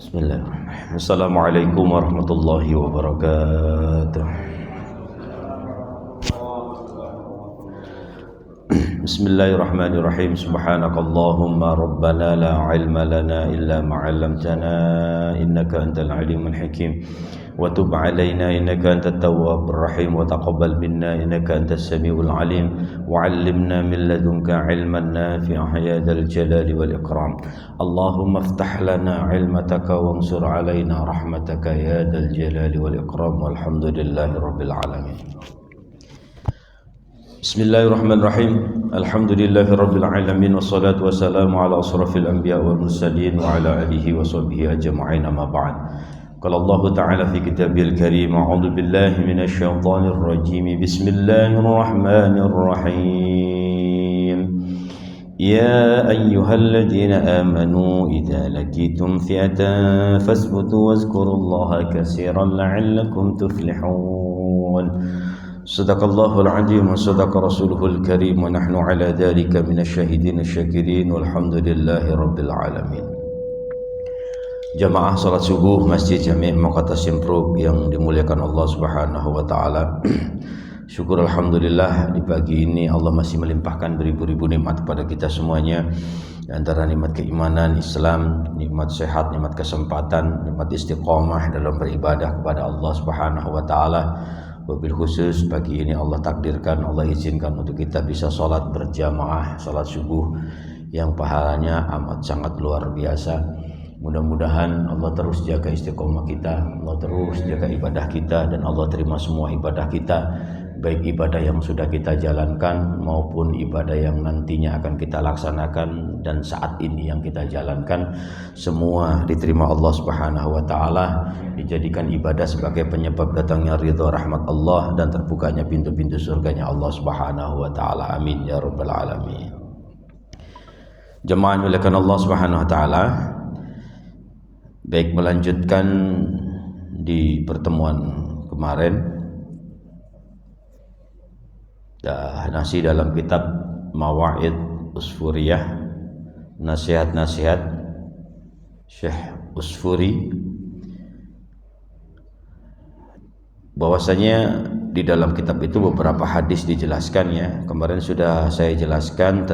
Bismillahirrahmanirrahim. Assalamualaikum warahmatullahi wabarakatuh. Bismillahirrahmanirrahim. Subhanakallahumma rabbana la ilma lana illa ma 'allamtana innaka antal alimul hakim. Wa tub 'alaina innaka antat tawwabur rahim wa taqabbal minna innaka antas samiul alim wa 'allimna min ladunka 'ilman nafi'an ya dzal jalali wal ikram. Allahumma iftah lana 'ilmataka wansur 'alaina rahmataka ya dzal jalali wal ikram. Walhamdulillahirabbil alamin. Bismillahirrahmanirrahim. Alhamdulillahirabbil alamin wassalatu wassalamu ala asrafil anbiya wal mursalin wa ala alihi wa sahbihi ajma'in, amma ba'd. Qala Allah ta'ala fi kitabil karim, a'udzu billahi minasy syaithanir rajim. Bismillahirrahmanirrahim. Ya ayyuhalladzina amanu idza laqitum fi'atan fasbutu wazkurullaha katsiran la'allakum tuflihun. Sadaqallahul azim wa sadaqa rasuluhul karim wa nahnu ala dzalika minasyahidin asyakirin walhamdulillahi rabbil alamin. Jamaah salat subuh Masjid Jami' Muqaddas Simpruk yang dimuliakan Allah Subhanahu wa taala. Syukur alhamdulillah di pagi ini Allah masih melimpahkan beribu-ribu nikmat kepada kita semuanya. Di antara nikmat keimanan Islam, nikmat sehat, nikmat kesempatan, nikmat istiqomah dalam beribadah kepada Allah Subhanahu wa taala. Wabil khusus pagi ini Allah takdirkan, Allah izinkan untuk kita bisa sholat berjamaah, sholat subuh yang pahalanya amat sangat luar biasa. Mudah-mudahan Allah terus jaga istiqomah kita, Allah terus jaga ibadah kita, dan Allah terima semua ibadah kita, baik ibadah yang sudah kita jalankan maupun ibadah yang nantinya akan kita laksanakan dan saat ini yang kita jalankan, semua diterima Allah Subhanahu wa taala, dijadikan ibadah sebagai penyebab datangnya ridha rahmat Allah dan terbukanya pintu-pintu surganya Allah Subhanahu wa taala. Amin ya rabbal alamin. Jemaah dimuliakan Allah Subhanahu wa taala, baik melanjutkan di pertemuan kemarin masih dalam kitab Mawa'id Usfuriyah, nasihat-nasihat Syekh Usfuri, bahwasanya di dalam kitab itu beberapa hadis dijelaskan ya. Kemarin sudah saya jelaskan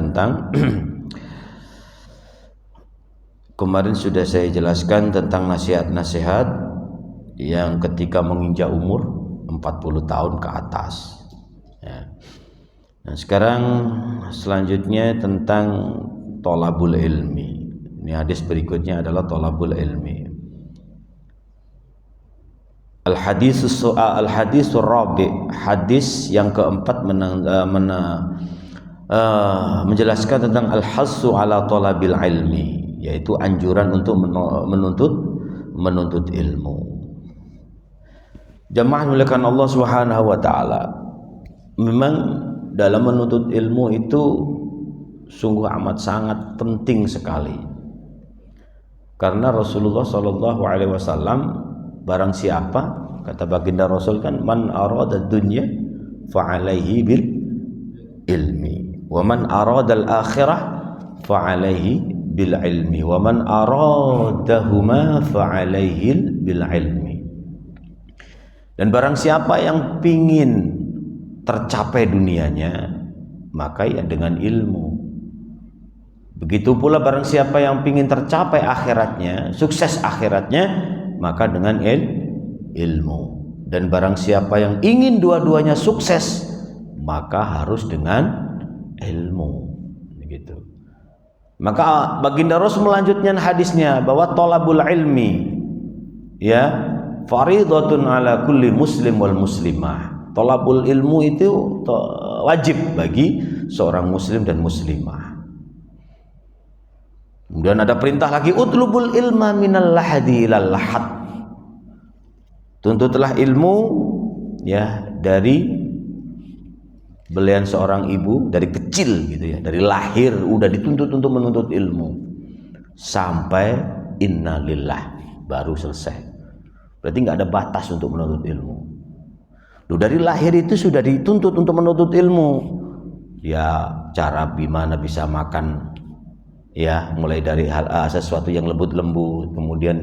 tentang nasihat-nasihat yang ketika menginjak umur 40 tahun ke atas ya. Nah, sekarang selanjutnya tentang thalabul ilmi. Ini hadis berikutnya adalah thalabul ilmi. Al-hadisur rabi', hadis yang keempat menjelaskan tentang al-hassu ala thalabil ilmi, yaitu anjuran untuk menuntut ilmu. Jamaah dimuliakan Allah Subhanahu wa taala, memang dalam menuntut ilmu itu sungguh amat sangat penting sekali. Karena Rasulullah sallallahu alaihi wasallam, barang siapa, kata baginda Rasul kan, man arada dunya fa alaihi bil ilmi wa man arada al akhirah fa alaihi bil ilmi wa man aradahuma fa alaihi bil ilmi. Dan barang siapa yang pingin tercapai dunianya, maka ya dengan ilmu. Begitu pula barang siapa yang pingin tercapai akhiratnya, sukses akhiratnya, maka dengan ilmu. Dan barang siapa yang ingin dua-duanya sukses, maka harus dengan ilmu. Begitu. Maka baginda Rasul melanjutkan hadisnya bahwa thalabul ilmi ya faridatun ala kulli muslim wal muslimah. Thalabul ilmu itu wajib bagi seorang muslim dan muslimah. Kemudian ada perintah lagi, utlubul ilma minal lahadi ilal lahad. Tuntutlah ilmu ya dari belian seorang ibu, dari kecil gitu ya, dari lahir udah dituntut untuk menuntut ilmu sampai innalillah baru selesai. Berarti nggak ada batas untuk menuntut ilmu. Dari lahir itu sudah dituntut untuk menuntut ilmu. Ya cara gimana bisa makan Ya, mulai dari sesuatu yang lembut-lembut, kemudian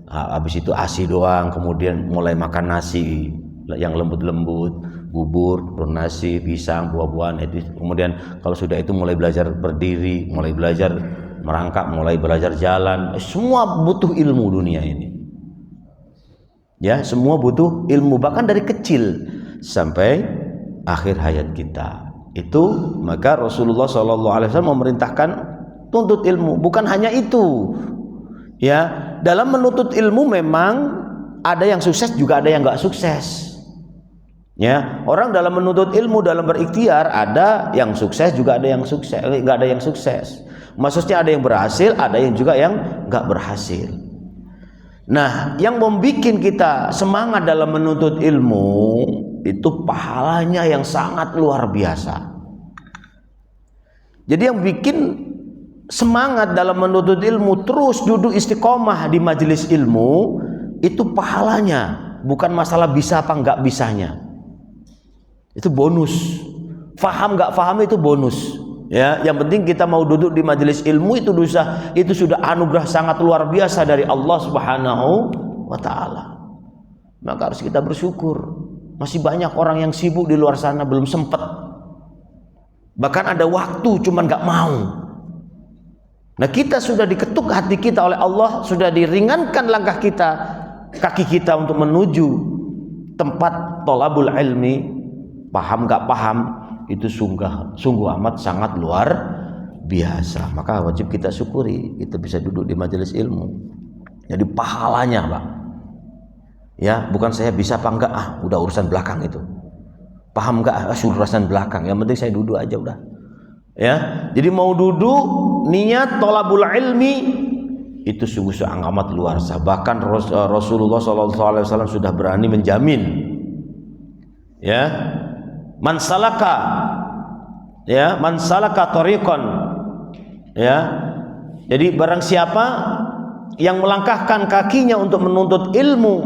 habis itu ASI doang, kemudian mulai makan nasi yang lembut-lembut, bubur, nasi, pisang, buah-buahan. Itu kemudian kalau sudah itu mulai belajar berdiri, mulai belajar merangkak, mulai belajar jalan. Semua butuh ilmu dunia ini. Ya, semua butuh ilmu, bahkan dari kecil sampai akhir hayat kita. Itu maka Rasulullah SAW memerintahkan tuntut ilmu. Bukan hanya itu, ya, dalam menuntut ilmu memang ada yang sukses juga ada yang nggak sukses. Ya, orang dalam menuntut ilmu, dalam berikhtiar, ada yang sukses juga ada yang sukses, nggak ada yang sukses. Maksudnya ada yang berhasil, ada yang juga yang nggak berhasil. Nah, yang membuat kita semangat dalam menuntut ilmu itu pahalanya yang sangat luar biasa. Jadi yang bikin semangat dalam menuntut ilmu, terus duduk istiqomah di majelis ilmu, itu pahalanya, bukan masalah bisa apa enggak bisanya. Itu bonus. Faham enggak faham itu bonus. Ya, yang penting kita mau duduk di majelis ilmu itu sudah anugerah sangat luar biasa dari Allah Subhanahu wa taala. Maka harus kita bersyukur. Masih banyak orang yang sibuk di luar sana belum sempat. Bahkan ada waktu cuman enggak mau. Nah, kita sudah diketuk hati kita oleh Allah, sudah diringankan langkah kita, kaki kita untuk menuju tempat thalabul ilmi. Paham enggak paham, itu sungguh amat sangat luar biasa. Maka wajib kita syukuri kita bisa duduk di majelis ilmu. Jadi pahalanya, Pak. Ya, bukan saya bisa apa enggak, udah urusan belakang itu. Paham enggak, urusan belakang. Yang penting saya duduk aja udah. Ya, jadi mau duduk niat thalabul ilmi itu sungguh amat luar biasa. Bahkan Rasulullah SAW sudah berani menjamin. Ya, man salaka tariqan, ya, jadi barang siapa yang melangkahkan kakinya untuk menuntut ilmu,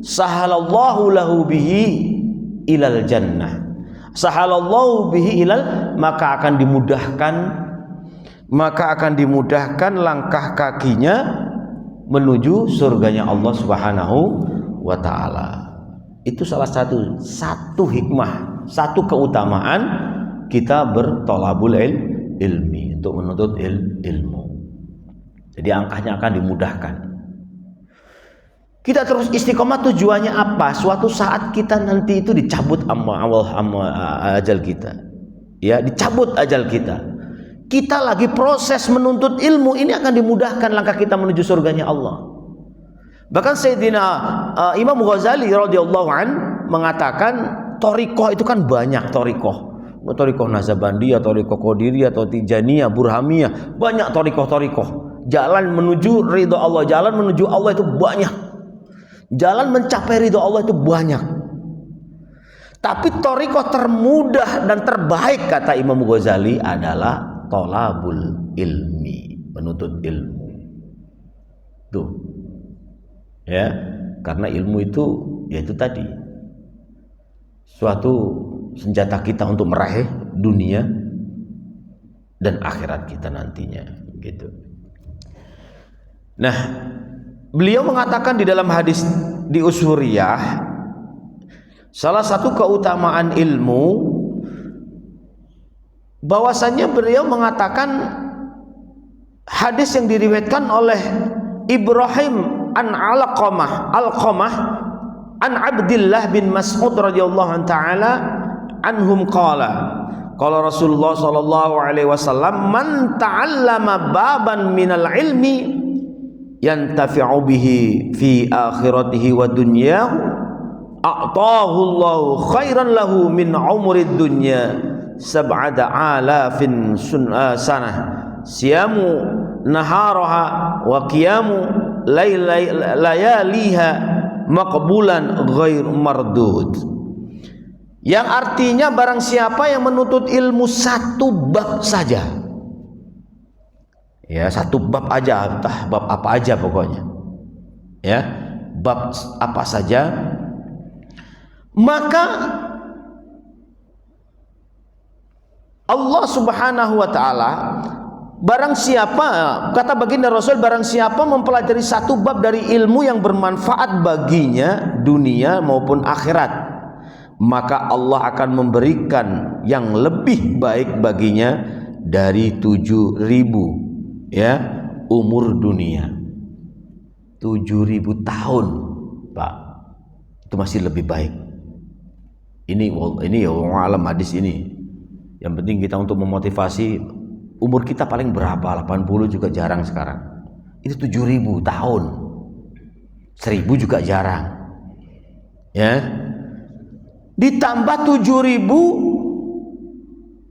sahalallahu lahu bihi ilal jannah, sahalallahu bihi ilal, maka akan dimudahkan langkah kakinya menuju surganya Allah Subhanahu wa taala. Itu salah satu hikmah, satu keutamaan kita berthalabul ilmi, untuk menuntut ilmu. Jadi angkanya akan dimudahkan. Kita terus istiqomah, tujuannya apa? Suatu saat kita nanti itu dicabut ajal kita. Ya, dicabut ajal kita. Kita lagi proses menuntut ilmu, ini akan dimudahkan langkah kita menuju surganya Allah. Bahkan Sayyidina Imam Ghazali radhiyallahu an mengatakan thariqah itu kan banyak thariqah. Thariqah Nazabandiyah, thariqah Qadiriyah, atau Tijaniyah, Burhamiyah, banyak thariqah. Jalan menuju ridha Allah, jalan menuju Allah itu banyak. Jalan mencapai ridha Allah itu banyak. Tapi thariqah termudah dan terbaik kata Imam Ghazali adalah thalabul ilmi, menuntut ilmu. Tuh. Ya, karena ilmu itu yaitu tadi suatu senjata kita untuk meraih dunia dan akhirat kita nantinya, gitu. Nah, beliau mengatakan di dalam hadis di Ushuriyah, salah satu keutamaan ilmu, bahwasanya beliau mengatakan hadis yang diriwayatkan oleh Ibrahim an Alqamah an Abdullah bin Mas'ud radhiyallahu ta'ala anhum qala Rasulullah sallallahu alaihi wasallam, man ta'allama baban minal ilmi yantafi'u bihi fi akhiratihi wa dunyahu a'tahu Allahu khairan lahu min umrid dunya sab'ata alafin sanah siyamu naharaha wa qiyamu layaliha maqbulan ghair mardud. Yang artinya barang siapa yang menuntut ilmu satu bab saja, ya, satu bab aja, entah bab apa aja pokoknya, ya, bab apa saja, maka Allah Subhanahu wa ta'ala Barang siapa, kata baginda Rasul, barang siapa mempelajari satu bab dari ilmu yang bermanfaat baginya dunia maupun akhirat, maka Allah akan memberikan yang lebih baik baginya dari 7.000 ya umur dunia. 7.000 tahun, Pak, itu masih lebih baik. Ini ya alam hadis ini. Yang penting kita untuk memotivasi. Umur kita paling berapa? 80 juga jarang sekarang. Itu 7.000 tahun. 1.000 juga jarang. Ya. Ditambah 7.000,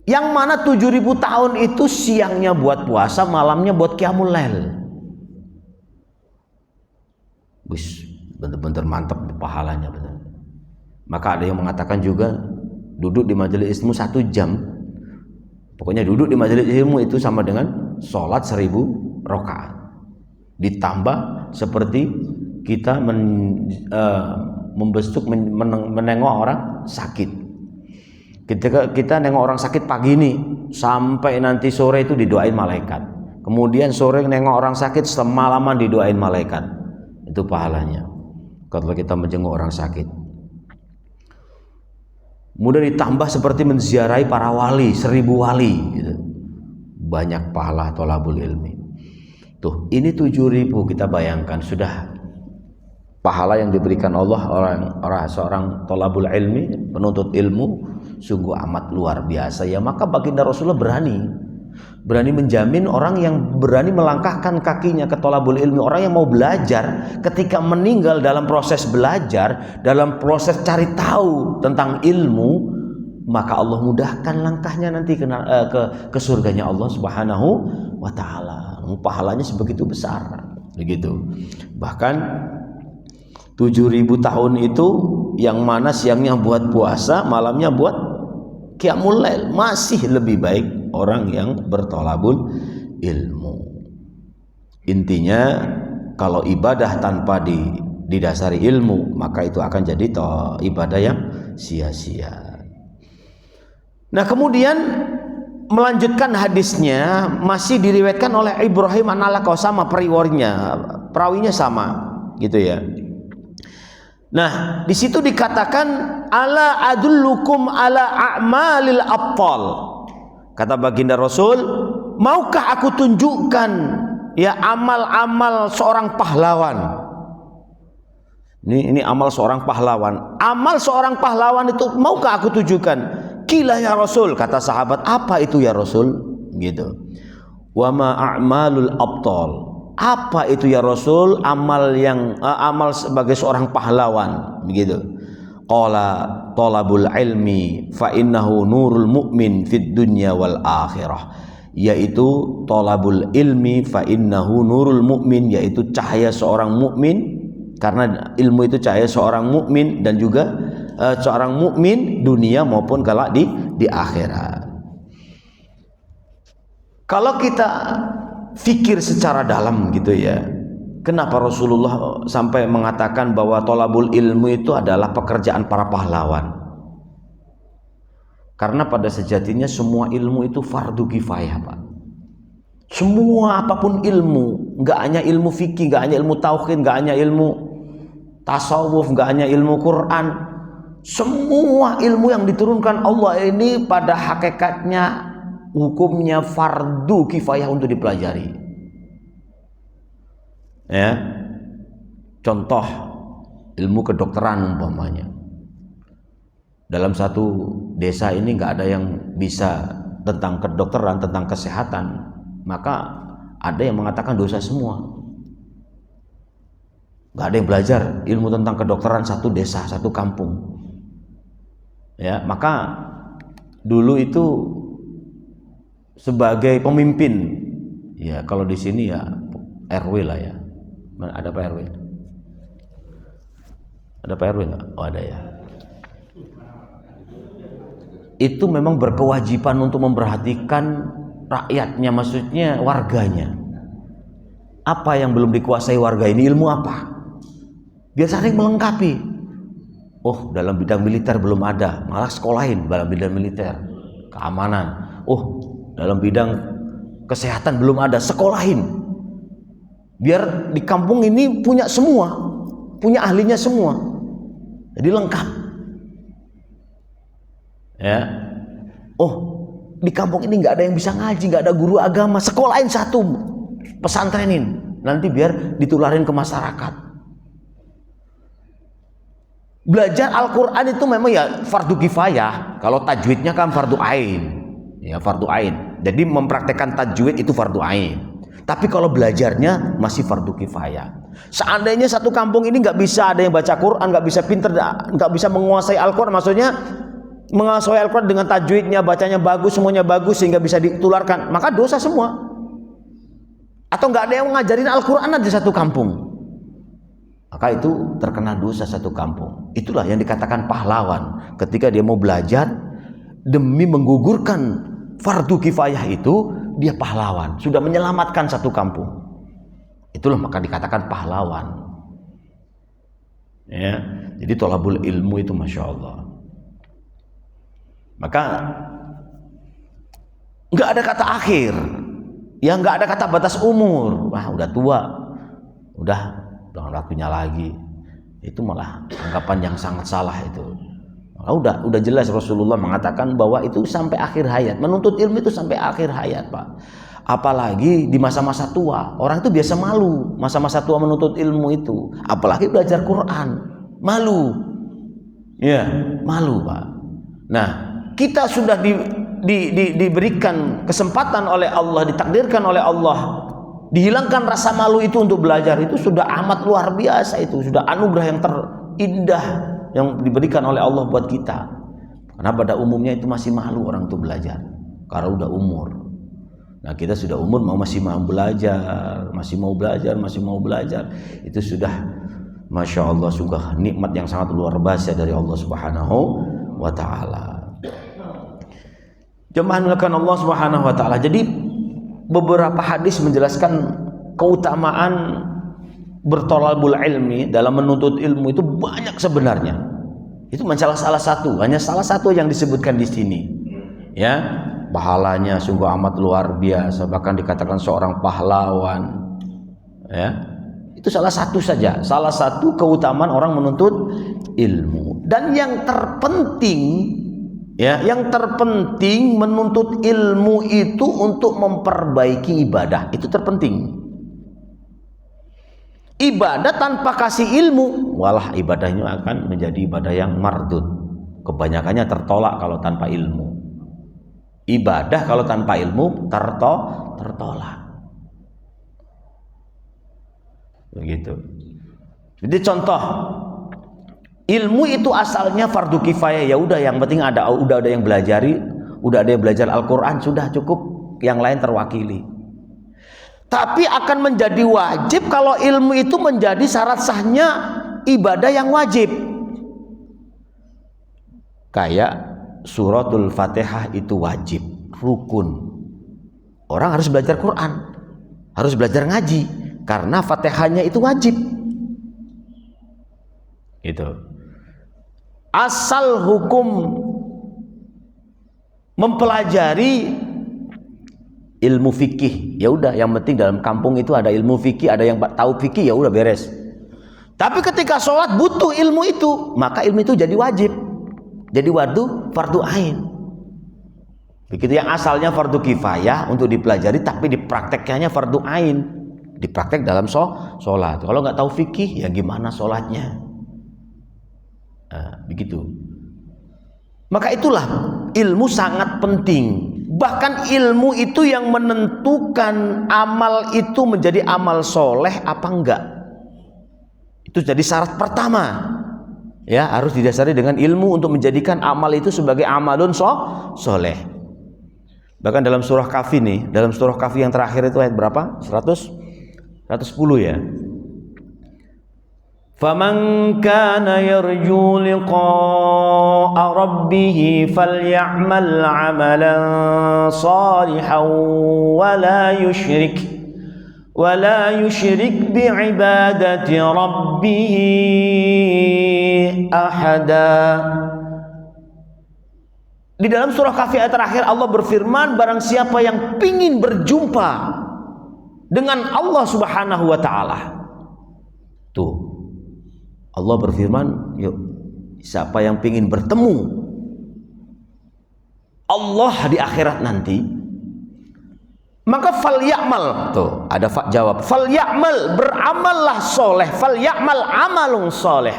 yang mana 7.000 tahun itu siangnya buat puasa, malamnya buat qiyamul lail. Wis, bener-bener mantap pahalanya bener. Maka ada yang mengatakan juga duduk di majelis ilmu 1 jam. Pokoknya duduk di majelis ilmu itu sama dengan sholat 1.000 rakaat. Ditambah seperti kita membesuk menengok orang sakit. Ketika kita nengok orang sakit pagi ini sampai nanti sore itu didoain malaikat. Kemudian sore nengok orang sakit semalaman didoain malaikat. Itu pahalanya kalau kita menjenguk orang sakit. Mudah ditambah seperti menziarahi para wali, 1.000 wali gitu. Banyak pahala thalabul ilmi. Tuh, ini 7.000, kita bayangkan sudah pahala yang diberikan Allah orang seorang thalabul ilmi, penuntut ilmu, sungguh amat luar biasa ya. Maka baginda Rasulullah berani menjamin orang yang berani melangkahkan kakinya ke thalabul ilmi, orang yang mau belajar, ketika meninggal dalam proses belajar, dalam proses cari tahu tentang ilmu, maka Allah mudahkan langkahnya nanti ke surganya Allah Subhanahu wa taala. Pahalanya sebegitu besar begitu. Bahkan 7.000 tahun itu yang mana siangnya buat puasa, malamnya buat qiyamul lail, masih lebih baik orang yang berthalabul ilmu. Intinya kalau ibadah tanpa didasari ilmu, maka itu akan jadi ibadah yang sia-sia. Nah, kemudian melanjutkan hadisnya, masih diriwayatkan oleh Ibrahim an-Nalaqah, sama perawinya sama gitu ya. Nah, di situ dikatakan ala adullukum ala a'malil abtal. Kata baginda Rasul, maukah aku tunjukkan ya amal-amal seorang pahlawan? Ini amal seorang pahlawan. Amal seorang pahlawan itu maukah aku tunjukkan? Qila ya Rasul, kata sahabat, apa itu ya Rasul? Gitu. Wa ma a'malul abtal. Apa itu ya Rasul? Amal sebagai seorang pahlawan, begitu. Qala talabul ilmi fa innahu nurul mu'min fid dunya wal akhirah, yaitu talabul ilmi fa innahu nurul mu'min, yaitu cahaya seorang mukmin, karena ilmu itu cahaya seorang mukmin dan juga seorang mukmin dunia maupun kelak di akhirat. Kalau kita fikir secara dalam gitu ya, kenapa Rasulullah sampai mengatakan bahwa thalabul ilmu itu adalah pekerjaan para pahlawan? Karena pada sejatinya semua ilmu itu fardu kifayah, Pak. Semua apapun ilmu, nggak hanya ilmu fikih, nggak hanya ilmu tauhid, nggak hanya ilmu tasawuf, nggak hanya ilmu Quran. Semua ilmu yang diturunkan Allah ini pada hakikatnya hukumnya fardu kifayah untuk dipelajari. Ya, contoh ilmu kedokteran umpamanya, dalam satu desa ini nggak ada yang bisa tentang kedokteran, tentang kesehatan, maka ada yang mengatakan dosa semua. Nggak ada yang belajar ilmu tentang kedokteran satu desa, satu kampung. Ya, maka dulu itu sebagai pemimpin, ya kalau di sini ya RW lah ya. Ada Pak RW? Ada Pak RW nggak? Oh ada ya. Itu memang berkewajiban untuk memperhatikan rakyatnya, maksudnya warganya. Apa yang belum dikuasai warga ini, ilmu apa? Biar saling melengkapi. Oh, dalam bidang militer belum ada, malah sekolahin dalam bidang militer, keamanan. Oh, dalam bidang kesehatan belum ada, sekolahin. Biar di kampung ini punya semua, punya ahlinya semua. Jadi lengkap. Ya. Oh, di kampung ini nggak ada yang bisa ngaji, nggak ada guru agama, sekolahin satu, pesantrenin, nanti biar ditularin ke masyarakat. Belajar Al-Quran itu memang ya fardu kifayah. Kalau tajwidnya kan fardu ain, ya fardu ain. Jadi mempraktekkan tajwid itu fardu ain. Tapi kalau belajarnya masih fardu kifayah. Seandainya satu kampung ini nggak bisa ada yang baca Quran, nggak bisa pinter, nggak bisa menguasai Al-Quran, maksudnya menguasai Al-Quran dengan tajwidnya, bacanya bagus, semuanya bagus sehingga bisa ditularkan, maka dosa semua. Atau nggak ada yang ngajarin Al-Quran aja satu kampung, maka itu terkena dosa satu kampung. Itulah yang dikatakan pahlawan. Ketika dia mau belajar demi menggugurkan fardu kifayah itu, dia pahlawan, sudah menyelamatkan satu kampung. Itulah maka dikatakan pahlawan. Ya, jadi thalabul ilmu itu masya Allah. Maka nggak ada kata akhir, ya nggak ada kata batas umur. Wah udah tua, udah waktunya lagi. Itu malah anggapan yang sangat salah itu. Udah jelas Rasulullah mengatakan bahwa itu sampai akhir hayat. Menuntut ilmu itu sampai akhir hayat, Pak. Apalagi di masa-masa tua. Orang itu biasa malu masa-masa tua menuntut ilmu itu. Apalagi belajar Quran, malu. Ya, malu, Pak. Nah, kita sudah diberikan kesempatan oleh Allah, ditakdirkan oleh Allah, dihilangkan rasa malu itu untuk belajar, itu sudah amat luar biasa. Itu sudah anugerah yang terindah yang diberikan oleh Allah buat kita. Karena pada umumnya itu masih malu orang itu belajar karena udah umur. Nah, kita sudah umur masih mau belajar, masih mau belajar. Itu sudah masya Allah sungguh nikmat yang sangat luar biasa dari Allah Subhanahu wa taala. Jemaah mulakan Allah Subhanahu wa taala. Jadi beberapa hadis menjelaskan keutamaan berthalabul ilmi, dalam menuntut ilmu itu banyak sebenarnya. Itu salah satu, hanya salah satu yang disebutkan di sini. Ya, pahalanya sungguh amat luar biasa, bahkan dikatakan seorang pahlawan. Ya. Itu salah satu saja, salah satu keutamaan orang menuntut ilmu. Dan yang terpenting, ya, yang terpenting menuntut ilmu itu untuk memperbaiki ibadah. Itu terpenting. Ibadah tanpa kasih ilmu, walah ibadahnya akan menjadi ibadah yang mardud. Kebanyakannya tertolak kalau tanpa ilmu. Ibadah kalau tanpa ilmu tertolak. Begitu. Jadi contoh, ilmu itu asalnya fardu kifayah, ya udah yang penting udah ada yang belajari, udah ada yang belajar Al-Qur'an, sudah cukup, yang lain terwakili. Tapi akan menjadi wajib kalau ilmu itu menjadi syarat sahnya ibadah yang wajib. Kayak suratul Fatihah itu wajib, rukun. Orang harus belajar Quran, harus belajar ngaji, karena Fatihahnya itu wajib. Gitu. Asal hukum mempelajari ilmu fikih, ya udah, yang penting dalam kampung itu ada ilmu fikih, ada yang tahu fikih, ya udah beres. Tapi ketika sholat butuh ilmu itu, maka ilmu itu jadi wajib, jadi fardu ain. Begitu, yang asalnya fardu kifayah untuk dipelajari, tapi dipraktekkannya fardu ain, dipraktek dalam sholat. Kalau nggak tahu fikih, ya gimana sholatnya? Nah, begitu. Maka itulah ilmu sangat penting. Bahkan ilmu itu yang menentukan amal itu menjadi amal soleh apa enggak. Itu jadi syarat pertama. Ya, harus didasari dengan ilmu untuk menjadikan amal itu sebagai amalun soleh. Bahkan dalam surah Kahfi nih, dalam surah Kahfi yang terakhir itu ayat berapa? 110 ya. فَمَنْ كَانَ يَرْجُو لِقَاءَ رَبِّهِ فَلْيَعْمَلْ عَمَلًا صَالِحًا وَلَا يُشْرِكْ بِعِبَادَةِ رَبِّهِ أَحَدًا. Di dalam surah Kahfi ayat terakhir Allah berfirman, barang siapa yang pingin berjumpa dengan Allah Subhanahu wa taala. Tuh. Allah berfirman, yuk siapa yang pingin bertemu Allah di akhirat nanti, maka falyamal, tuh ada jawab, falyamal, beramallah soleh, falyamal amalun soleh,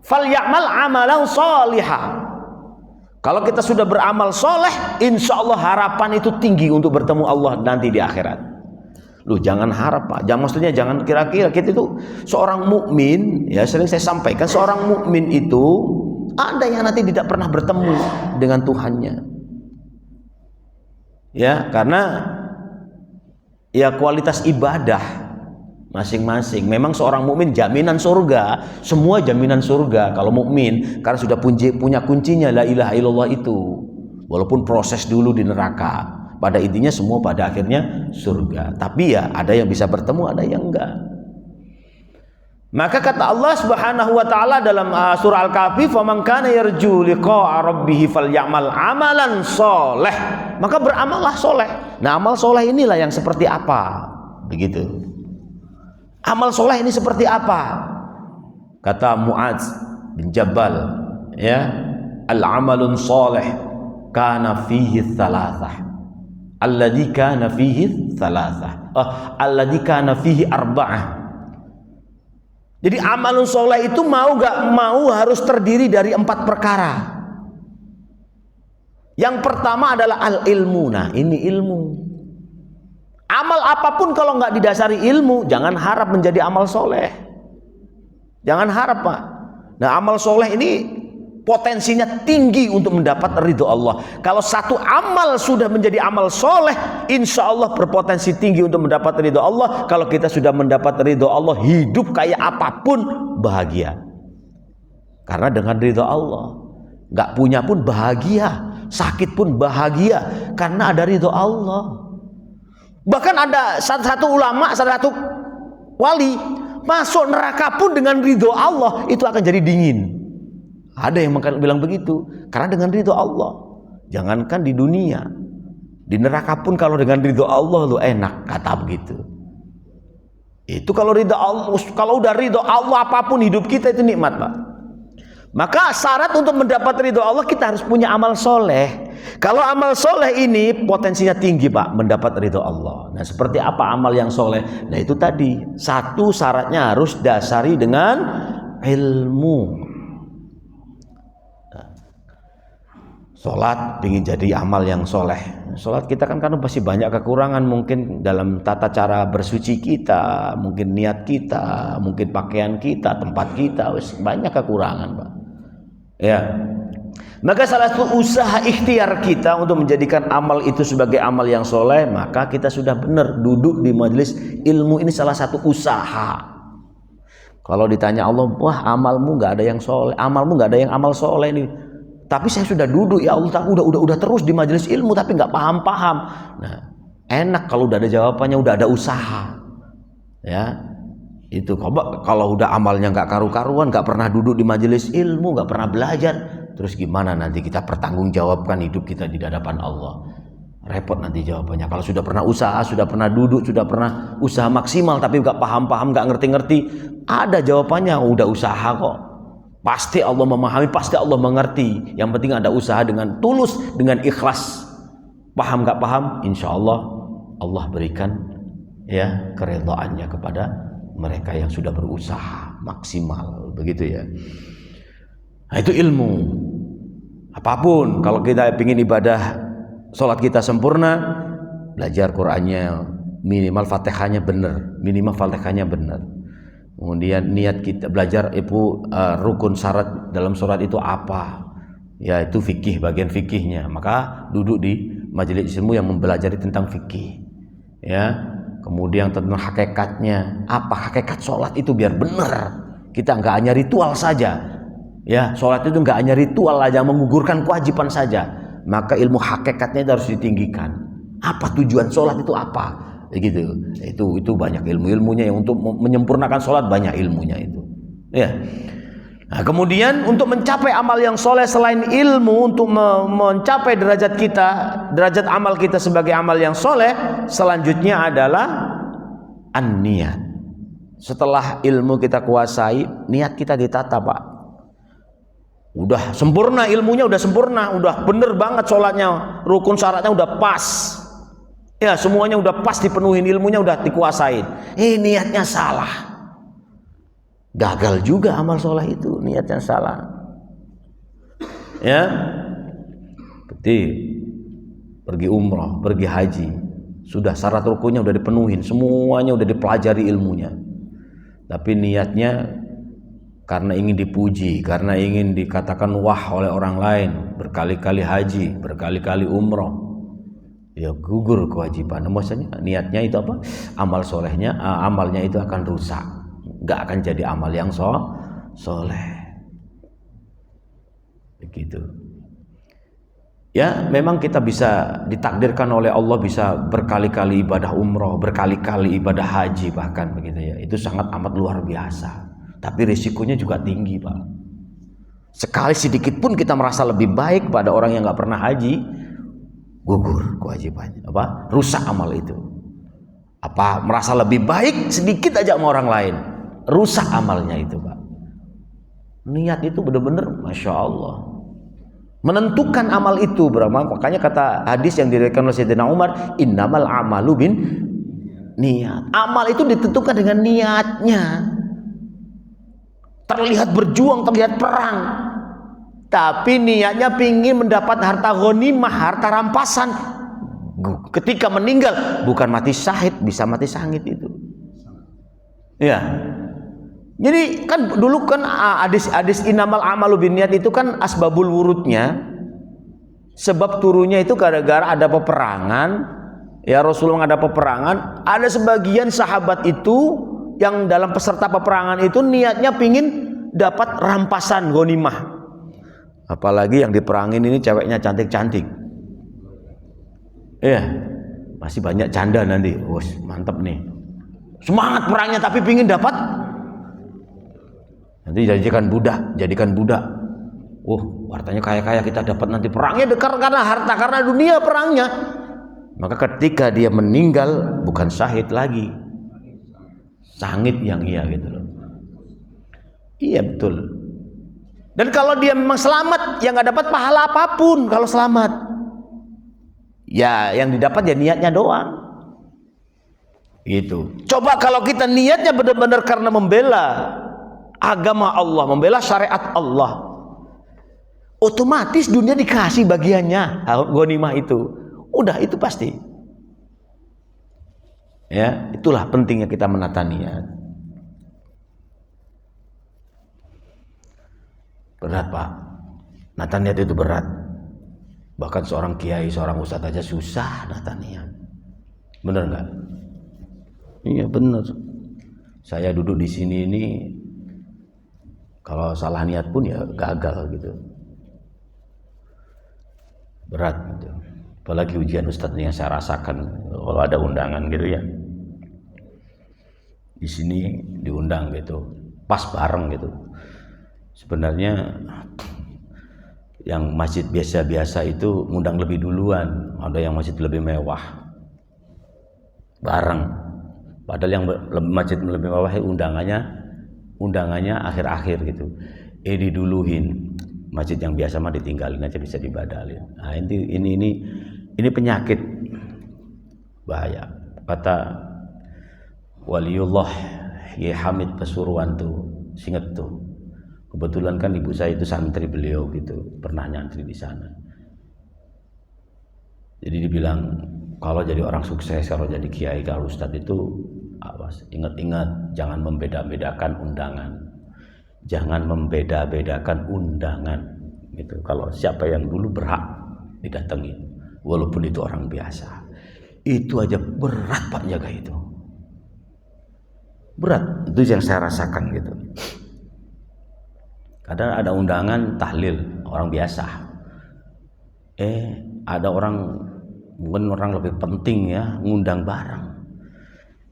falyamal amalan solihah. Kalau kita sudah beramal soleh, insya Allah harapan itu tinggi untuk bertemu Allah nanti di akhirat. Loh, jangan harap Pak, maksudnya jangan kira-kira kita itu seorang mukmin, ya sering saya sampaikan, seorang mukmin itu ada yang nanti tidak pernah bertemu dengan Tuhannya. Ya, karena ya kualitas ibadah masing-masing. Memang seorang mukmin jaminan surga, semua jaminan surga kalau mukmin, karena sudah punya kuncinya la ilaha illallah itu. Walaupun proses dulu di neraka, pada intinya semua pada akhirnya surga. Tapi ya ada yang bisa bertemu, ada yang enggak. Maka kata Allah Subhanahu wa taala dalam surah Al-Kahfi, "Faman kana yarju liqa'a rabbih falyamal amalan sholeh." Maka beramallah soleh. Nah, amal soleh inilah yang seperti apa? Begitu. Amal soleh ini seperti apa? Kata Mu'adz bin Jabal, ya, al-amalun soleh kana fihi thalathah, alladhi kana fihi thalathah, alladhi kana fihi arba'ah. Jadi amalun soleh itu mau gak mau harus terdiri dari 4 perkara. Yang pertama adalah al-ilmu. Nah, ini ilmu. Amal apapun kalau nggak didasari ilmu, jangan harap menjadi amal soleh. Jangan harap Pak. Nah, amal soleh ini potensinya tinggi untuk mendapat ridho Allah. Kalau satu amal sudah menjadi amal soleh, insya Allah berpotensi tinggi untuk mendapat ridho Allah. Kalau kita sudah mendapat ridho Allah, hidup kayak apapun bahagia. Karena dengan ridho Allah, nggak punya pun bahagia, sakit pun bahagia, karena ada ridho Allah. Bahkan ada satu ulama, satu wali masuk neraka pun dengan ridho Allah itu akan jadi dingin. Ada yang bilang begitu, karena dengan ridho Allah. Jangankan di dunia, di neraka pun kalau dengan ridho Allah lu enak, kata begitu. Itu kalau ridho Allah, kalau udah ridho Allah apapun hidup kita itu nikmat Pak. Maka syarat untuk mendapat ridho Allah kita harus punya amal soleh. Kalau amal soleh ini potensinya tinggi Pak, mendapat ridho Allah. Nah, seperti apa amal yang soleh? Nah, itu tadi, satu syaratnya harus dasari dengan ilmu. Sholat ingin jadi amal yang soleh. Sholat kita kan karena masih banyak kekurangan, mungkin dalam tata cara bersuci kita, mungkin niat kita, mungkin pakaian kita, tempat kita, banyak kekurangan Pak. Ya, maka salah satu usaha ikhtiar kita untuk menjadikan amal itu sebagai amal yang soleh, maka kita sudah benar duduk di majelis ilmu. Ini salah satu usaha. Kalau ditanya Allah, wah amalmu nggak ada yang soleh, amalmu nggak ada yang amal soleh ini. Tapi saya sudah duduk, ya Allah, udah terus di majelis ilmu, tapi nggak paham. Nah, enak kalau udah ada jawabannya, udah ada usaha. Ya. Itu kalau udah amalnya nggak karu-karuan, nggak pernah duduk di majelis ilmu, nggak pernah belajar, terus gimana nanti kita pertanggungjawabkan hidup kita di hadapan Allah? Repot nanti jawabannya. Kalau sudah pernah usaha, sudah pernah duduk, sudah pernah usaha maksimal, tapi nggak paham, nggak ngerti, ada jawabannya. Udah usaha kok, pasti Allah memahami, pasti Allah mengerti. Yang penting ada usaha dengan tulus, dengan ikhlas. Paham nggak paham, insya Allah Allah berikan ya keridhaannya kepada mereka yang sudah berusaha maksimal, begitu ya. Nah, itu ilmu. Apapun, kalau kita ingin ibadah sholat kita sempurna, belajar Qur'annya, minimal Fatihahnya benar, Kemudian niat kita belajar rukun syarat dalam sholat itu apa? Ya, itu fikih, bagian fikihnya. Maka duduk di majelis ilmu yang mempelajari tentang fikih. Ya. Kemudian tentang hakikatnya, apa hakikat sholat itu biar benar. Kita nggak hanya ritual saja, ya sholat itu nggak hanya ritual aja, menggugurkan kewajiban saja. Maka ilmu hakikatnya itu harus ditinggikan. Apa tujuan sholat itu apa? Begitu. Itu banyak ilmunya yang untuk menyempurnakan sholat, banyak ilmunya itu. Ya. Nah, kemudian untuk mencapai amal yang soleh selain ilmu, untuk mencapai derajat kita, derajat amal kita sebagai amal yang soleh, selanjutnya adalah an-niyat. Setelah ilmu kita kuasai, niat kita ditata, Pak. Udah sempurna ilmunya, udah sempurna, udah bener banget sholatnya, rukun syaratnya udah pas, ya semuanya udah pas dipenuhin, ilmunya udah dikuasain. Niatnya salah, gagal juga amal soleh itu, niatnya salah. Ya, seperti pergi umrah, pergi haji, sudah syarat rukunnya udah dipenuhin, semuanya udah dipelajari ilmunya, tapi niatnya karena ingin dipuji, karena ingin dikatakan wah oleh orang lain, berkali-kali haji, berkali-kali umrah, ya gugur kewajiban. Maksudnya niatnya itu apa? Amal solehnya, amalnya itu akan rusak, nggak akan jadi amal yang soleh. Begitu. Ya, memang kita bisa ditakdirkan oleh Allah bisa berkali-kali ibadah umrah, berkali-kali ibadah haji bahkan begitu ya. Itu sangat amat luar biasa. Tapi risikonya juga tinggi, Pak. Sekali sedikit pun kita merasa lebih baik pada orang yang nggak pernah haji, gugur kewajibannya. Apa? Rusak amal itu. Apa? Merasa lebih baik sedikit aja sama orang lain, rusak amalnya itu, Pak. Niat itu benar-benar, masya Allah, menentukan amal itu berapa. Makanya kata hadis yang diriwayatkan oleh Sayyidina Umar, innamal a'malu bin niat. Amal itu ditentukan dengan niatnya. Terlihat berjuang, terlihat perang, tapi niatnya pingin mendapat harta ghanimah, harta rampasan. Ketika meninggal bukan mati syahid, bisa mati sangit itu. Ya. Jadi kan dulu kan hadis innamal a'malu binniyat itu kan asbabul wurudnya, sebab turunnya itu gara-gara ada peperangan. Ya, Rasulullah ada peperangan, ada sebagian sahabat itu yang dalam peserta peperangan itu niatnya pingin dapat rampasan ghanimah. Apalagi yang diperangin ini ceweknya cantik-cantik. Iya, masih banyak canda nanti. Wah, mantep nih. Semangat perangnya tapi pingin dapat. Nanti jadikan budak. Hartanya kaya-kaya kita dapat nanti perangnya dekat karena harta, karena dunia perangnya. Maka ketika dia meninggal bukan syahid lagi, sangit yang iya gitu loh. Iya betul. Dan kalau dia memang selamat, ya nggak dapat pahala apapun kalau selamat. Ya yang didapat ya niatnya doang. Gitu. Coba kalau kita niatnya benar-benar karena membela agama Allah, membela syariat Allah, otomatis dunia dikasih bagiannya ghanimah itu. Udah itu pasti. Ya, itulah pentingnya kita menata niat. Berat, Pak. Nata niat itu berat. Bahkan seorang kiai, seorang ustadz aja susah nata niat. Bener nggak? Iya bener. Saya duduk di sini ini, kalau salah niat pun ya gagal gitu. Berat gitu. Apalagi ujian ustadz yang saya rasakan kalau ada undangan gitu ya. Di sini diundang gitu, pas bareng gitu. Sebenarnya yang masjid biasa-biasa itu ngundang lebih duluan, ada yang masjid lebih mewah bareng. Padahal yang masjid lebih mewah undangannya akhir-akhir gitu. Diduluhin. Masjid yang biasa mah ditinggalin aja, bisa dibadalin. Nah, ini penyakit bahaya. Kata Waliullah Ye Hamid Pasuruan tuh, singet tuh. Kebetulan kan ibu saya itu santri beliau gitu, pernah nyantri di sana. Jadi dibilang kalau jadi orang sukses, kalau jadi kiai, kalau ustadz itu awas, ingat-ingat jangan membeda-bedakan undangan. Jangan membeda-bedakan undangan gitu. Kalau siapa yang dulu berhak didatangi, walaupun itu orang biasa, itu aja berat Pak jaga itu. Berat, itu yang saya rasakan gitu. Kadang ada undangan tahlil orang biasa, ada orang mungkin orang lebih penting ya ngundang bareng.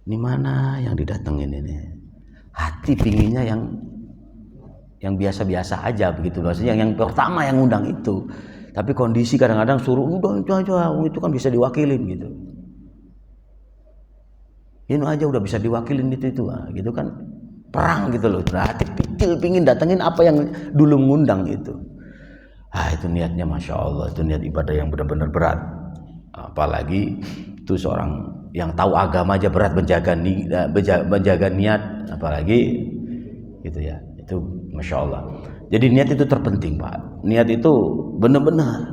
Ini mana yang didatengin ini? Hati pinginnya yang yang biasa-biasa aja begitu, maksudnya yang pertama yang ngundang itu. Tapi kondisi kadang-kadang suruh udah itu aja, itu kan bisa diwakilin gitu. Ini aja udah bisa diwakilin itu gitu kan, perang gitu loh. Berarti pingin datengin apa yang dulu ngundang itu. Itu niatnya masya Allah, itu niat ibadah yang benar-benar berat. Apalagi itu seorang yang tahu agama aja berat menjaga niat, apalagi gitu ya. Itu masya Allah. Jadi niat itu terpenting Pak. Niat itu benar-benar.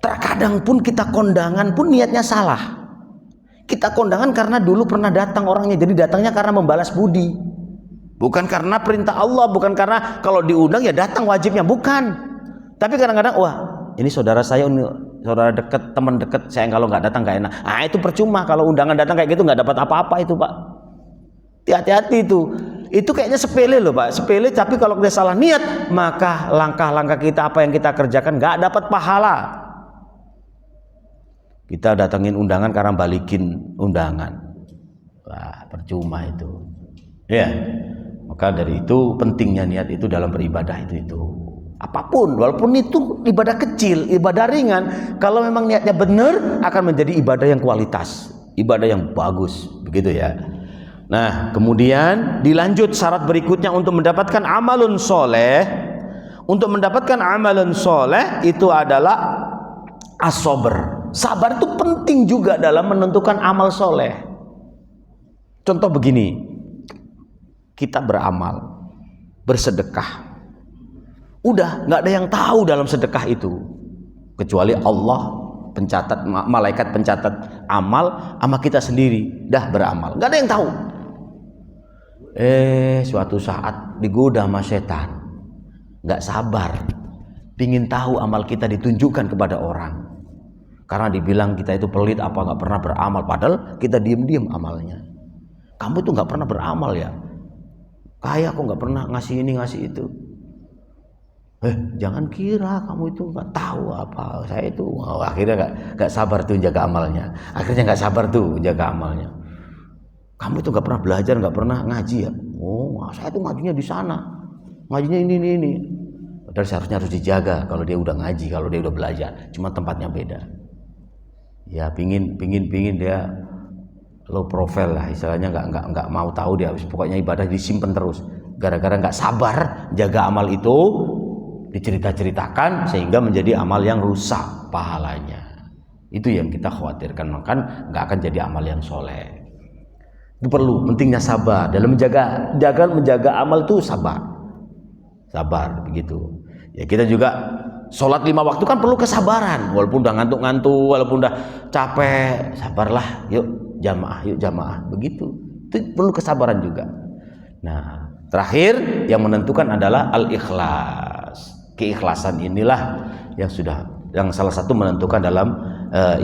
Terkadang pun kita kondangan pun niatnya salah. Kita kondangan karena dulu pernah datang orangnya, jadi datangnya karena membalas budi. Bukan karena perintah Allah, bukan karena kalau diundang ya datang wajibnya, bukan. Tapi kadang-kadang wah ini saudara saya, saudara dekat, teman dekat saya, kalau nggak datang nggak enak. Itu percuma kalau undangan datang kayak gitu, nggak dapat apa-apa itu Pak. Hati-hati itu. Itu kayaknya sepele loh Pak, sepele, tapi kalau kita salah niat maka langkah-langkah kita, apa yang kita kerjakan nggak dapat pahala. Kita datangin undangan karena balikin undangan, wah percuma itu ya. Maka dari itu pentingnya niat itu dalam beribadah itu apapun, walaupun itu ibadah kecil, ibadah ringan, kalau memang niatnya benar akan menjadi ibadah yang kualitas, ibadah yang bagus begitu ya. Nah kemudian dilanjut syarat berikutnya untuk mendapatkan amalun soleh. Untuk mendapatkan amalun soleh itu adalah as-sabr. Sabar itu penting juga dalam menentukan amal soleh. Contoh begini, kita beramal, bersedekah, udah nggak ada yang tahu dalam sedekah itu kecuali Allah, pencatat, malaikat pencatat amal, sama kita sendiri dah beramal, nggak ada yang tahu. Suatu saat digoda sama setan, nggak sabar, pingin tahu amal kita ditunjukkan kepada orang. Karena dibilang kita itu pelit, apa nggak pernah beramal, padahal kita diem-diem amalnya. Kamu tuh nggak pernah beramal ya? Kaya kok nggak pernah ngasih ini ngasih itu. Jangan kira kamu itu nggak tahu apa saya itu. Akhirnya nggak sabar tuh jaga amalnya. Akhirnya nggak sabar tuh jaga amalnya. Kamu itu nggak pernah belajar, nggak pernah ngaji ya? Saya tuh ngajinya di sana, ngajinya ini. Padahal seharusnya harus dijaga kalau dia udah ngaji, kalau dia udah belajar. Cuma tempatnya beda. Ya pingin dia low profile lah istilahnya, nggak mau tahu dia, pokoknya ibadah disimpan terus, gara-gara nggak sabar jaga amal itu diceritakan sehingga menjadi amal yang rusak pahalanya. Itu yang kita khawatirkan, maka nggak akan jadi amal yang soleh. Itu perlu, pentingnya sabar dalam menjaga amal itu, sabar begitu ya. Kita juga sholat 5 waktu kan perlu kesabaran, walaupun udah ngantuk-ngantuk, walaupun udah capek, sabarlah, yuk jamaah begitu. Itu perlu kesabaran juga. Nah terakhir yang menentukan adalah al-ikhlas. Keikhlasan inilah yang salah satu menentukan dalam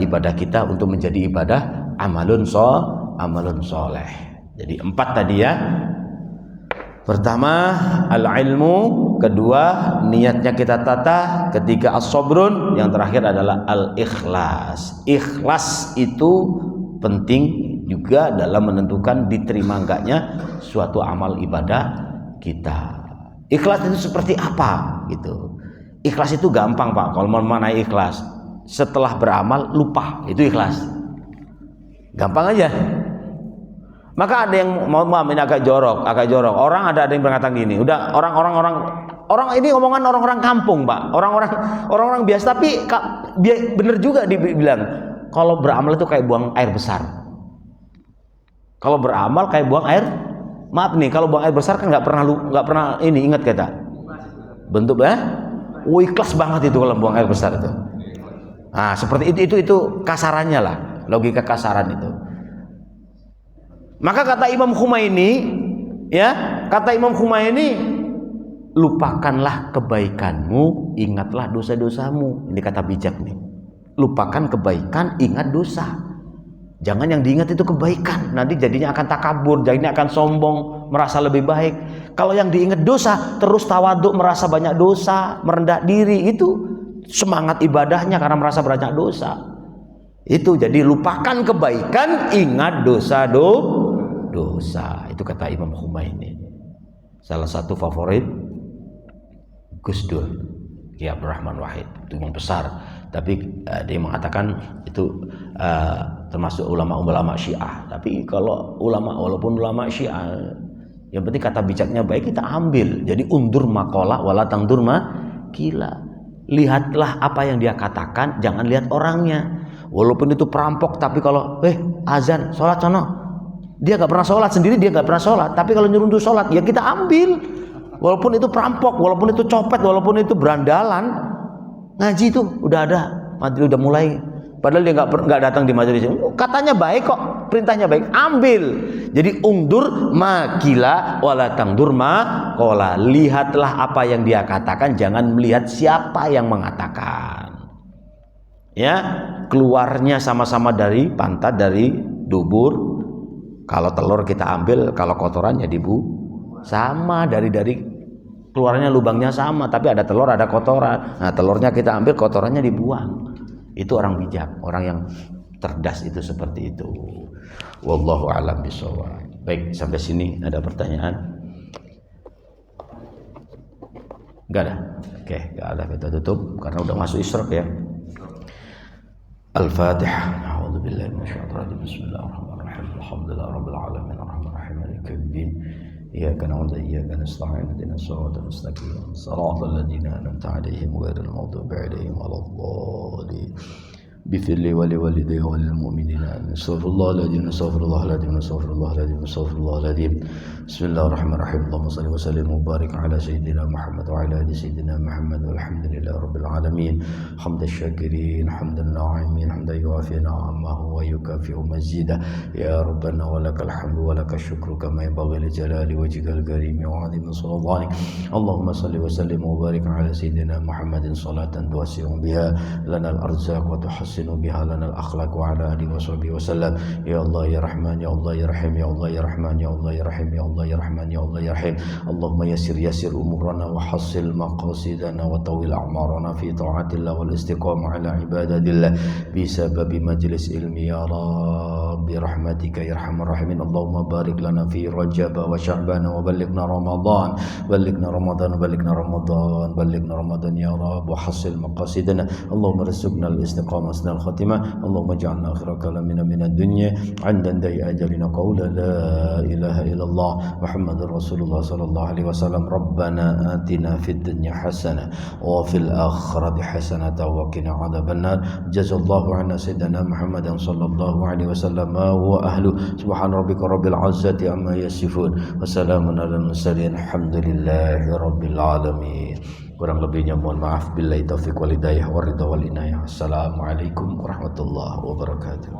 ibadah kita untuk menjadi ibadah amalun soleh. Jadi 4 tadi ya. Pertama al-ilmu, kedua niatnya kita tata, ketiga as-sabrun, yang terakhir adalah al-ikhlas. Ikhlas itu penting juga dalam menentukan diterima enggaknya suatu amal ibadah kita. Ikhlas itu seperti apa gitu. Ikhlas itu gampang Pak, kalau mau memanai ikhlas setelah beramal lupa, itu ikhlas, gampang aja. Maka ada yang maaf ini agak jorok. Orang ada yang berkata gini, udah orang ini omongan orang-orang kampung Pak, orang-orang biasa, tapi bener juga dibilang kalau beramal itu kayak buang air besar. Kalau beramal kayak buang air, maaf nih, kalau buang air besar kan nggak pernah ini, ingat kata bentuk ikhlas banget itu kalau buang air besar itu. Nah seperti itu kasarannya lah, logika kasaran itu. Maka kata Imam Khumaini, lupakanlah kebaikanmu, ingatlah dosa-dosamu. Ini kata bijak nih. Lupakan kebaikan, ingat dosa. Jangan yang diingat itu kebaikan, nanti jadinya akan takabur, jadinya akan sombong, merasa lebih baik. Kalau yang diingat dosa, terus tawaduk, merasa banyak dosa, merendah diri, itu semangat ibadahnya karena merasa banyak dosa. Itu jadi lupakan kebaikan, ingat dosa. Itu kata Imam Khumaini, salah satu favorit Gus Dur, Kiai Abdurrahman Wahid, itu yang besar. Tapi dia mengatakan itu termasuk ulama-ulama Syiah. Tapi kalau walaupun ulama Syiah, yang penting kata bijaknya baik, kita ambil. Jadi undur maqala wala tangdur makila. Lihatlah apa yang dia katakan, jangan lihat orangnya. Walaupun itu perampok, tapi kalau azan, sholat sono, dia gak pernah sholat sendiri, dia gak pernah sholat. Tapi kalau nyuruh sholat, ya kita ambil. Walaupun itu perampok, walaupun itu copet, walaupun itu berandalan, ngaji itu udah ada, udah mulai. Padahal dia nggak datang di majelis. Katanya baik kok, perintahnya baik, ambil. Jadi undur makila wala tangdur maqala. Lihatlah apa yang dia katakan, jangan melihat siapa yang mengatakan. Ya, keluarnya sama-sama dari pantat, dari dubur. Kalau telur kita ambil, kalau kotorannya sama dari keluarnya lubangnya sama, tapi ada telur, ada kotoran. Nah, telurnya kita ambil, kotorannya dibuang. Itu orang bijak, orang yang cerdas itu seperti itu. Wallahu a'lam bishawab. Baik, sampai sini ada pertanyaan? Enggak ada. Oke, enggak ada, kita tutup karena udah masuk isyraq ya. Al-Fatihah. A'udzubillahi minasyaitonir rajim. Bismillahirrahmanirrahim. Alhamdulillahirabbil alamin arrahmanir rahim maliki yaumiddin. Iyyaka na'budu wa iyyaka nasta'in. Ihdinas siratal mustaqim. Shiratal ladzina an'amta 'alaihim ghairil maghdubi 'alaihim waladdallin. بفضل ولوالدي وللمؤمنين استغفر الله العظيم استغفر الله العظيم استغفر الله العظيم استغفر الله العظيم بسم الله الرحمن الرحيم اللهم صل وسلم وبارك على سيدنا محمد وعلى ال سيدنا محمد والحمد لله رب العالمين حمد الشاكرين حمد الناعمين حمدا يوافي نعمه ويكافئ مزيدا يا ربنا ولك الحمد ولك الشكر كما ينبغي لجلال وجهك الكريم وعظيم سلطانك اللهم صل وسلم وبارك على سيدنا محمد صلاة توسع بها لنا الأرزاق وتحسن بها لنا الأخلاق وعلى آله وصحبه وسلم يا الله يا رحمن يا الله يا رحيم يا الله يا رحمن يا الله يا رحيم يا الله يا رحمن يا الله يا رحيم اللهم يسر أمورنا وحصل مقاصدنا وطول أعمارنا في طاعة الله والاستقامة على عبادة الله بسبب مجلس علم يا رب برحمتك يا أرحم الراحمين اللهم بارك لنا في رجب وشعبان وبلغنا رمضان بلغنا رمضان بلغنا رمضان بلغنا رمضان يا رب وحصل مقاصدنا اللهم ارزقنا الاستقامة الخاتمة اللهم اجعلنا آخر كلامنا من الدنيا عند انتهاء أجلنا قول لا إله إلا الله محمد رسول الله صلى الله عليه وسلم ربنا آتنا في الدنيا حسنة وفي الآخرة حسنة وقنا عذاب النار جزا الله عنا سيدنا محمد صلى الله عليه وسلم ما هو أهله سبحان ربك رب العزة عما يصفون وسلام على المرسلين الحمد لله رب العالمين. Kurang lebihnya mohon maaf. Billahi taufiq wal hidayah wa ridha wal inayah. Assalamualaikum warahmatullahi wabarakatuh.